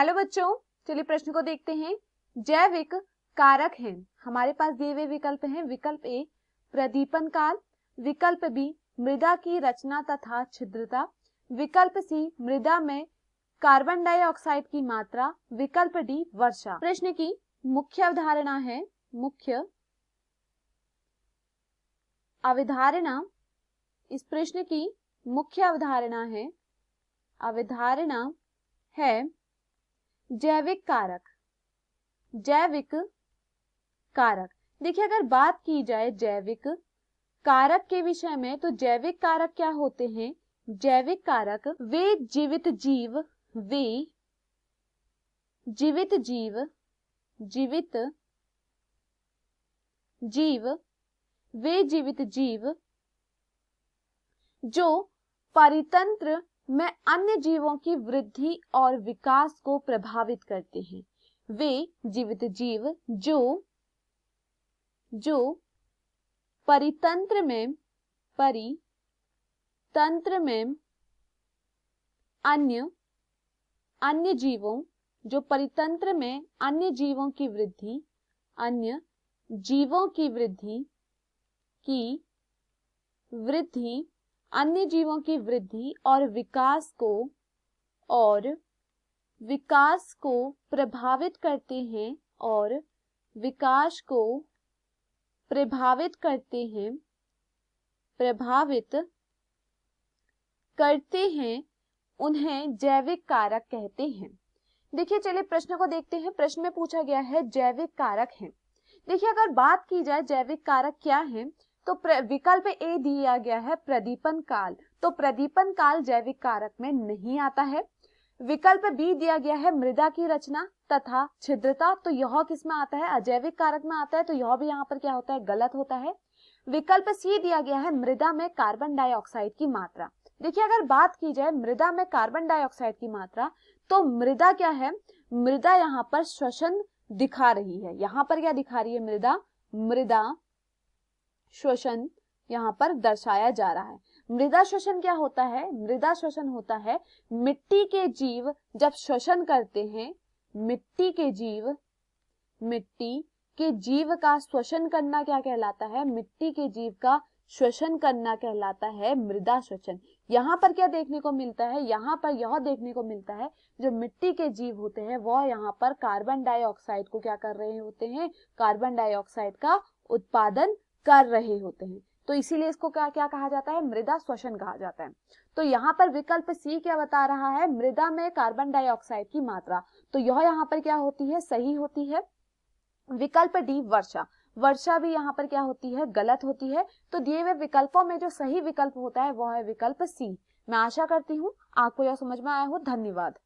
Hello बच्चों, चलिए प्रश्न को देखते हैं। जैविक कारक हैं, हमारे पास दिए हुए विकल्प हैं। विकल्प ए प्रदीपन काल, विकल्प बी मृदा की रचना तथा छिद्रता, विकल्प सी मृदा में कार्बन डाइऑक्साइड की मात्रा, विकल्प डी वर्षा। प्रश्न की मुख्य अवधारणा है, मुख्य अवधारणा, इस प्रश्न की मुख्य अवधारणा है जैविक कारक। जैविक कारक, देखिए अगर बात की जाए जैविक कारक के विषय में, तो जैविक कारक क्या होते हैं? जैविक कारक वे जीवित जीव जो परितंत्र में अन्य जीवों की वृद्धि और विकास को प्रभावित करते हैं। वे जीवित जीव जो परितंत्र में अन्य जीवों, जो परितंत्र में अन्य जीवों की वृद्धि, अन्य जीवों की वृद्धि और विकास को प्रभावित करते हैं उन्हें जैविक कारक कहते हैं। देखिए चलिए प्रश्न को देखते हैं। प्रश्न में पूछा गया है जैविक कारक हैं। देखिए अगर बात की जाए जैविक कारक क्या है, तो विकल्प ए दिया गया है प्रदीपन काल, तो प्रदीपन काल जैविक कारक में नहीं आता है। विकल्प बी दिया गया है मृदा की रचना तथा छिद्रता, तो यह किस में आता है? अजैविक कारक में आता है, तो यह भी यहाँ पर क्या होता है? गलत होता है। विकल्प सी दिया गया है मृदा में कार्बन डाइऑक्साइड की मात्रा। देखिए अगर बात की जाए मृदा में कार्बन डाइऑक्साइड की मात्रा, तो मृदा क्या है? मृदा यहाँ पर श्वसन दिखा रही है। यहाँ पर क्या दिखा रही है? मृदा श्वसन यहाँ पर दर्शाया जा रहा है। मृदा श्वसन क्या होता है? मृदा श्वसन होता है मिट्टी के जीव जब श्वसन करते हैं, मिट्टी के जीव का श्वसन करना क्या कहलाता है? मिट्टी के जीव का श्वसन करना कहलाता है मृदा श्वसन। यहाँ पर क्या देखने को मिलता है? यहाँ पर यह देखने को मिलता है जो मिट्टी के जीव होते हैं वह यहाँ पर कार्बन डाइऑक्साइड को क्या कर रहे होते हैं? कार्बन डाइऑक्साइड का उत्पादन कर रहे होते हैं, तो इसीलिए इसको क्या कहा जाता है? मृदा श्वसन कहा जाता है। तो यहाँ पर विकल्प सी क्या बता रहा है? मृदा में कार्बन डाइऑक्साइड की मात्रा, तो यह यहाँ पर क्या होती है? सही होती है। विकल्प डी वर्षा भी यहाँ पर क्या होती है? गलत होती है। तो दिए हुए विकल्पों में जो सही विकल्प होता है वह है विकल्प सी। मैं आशा करती हूँ आपको यह समझ में आया हो। धन्यवाद।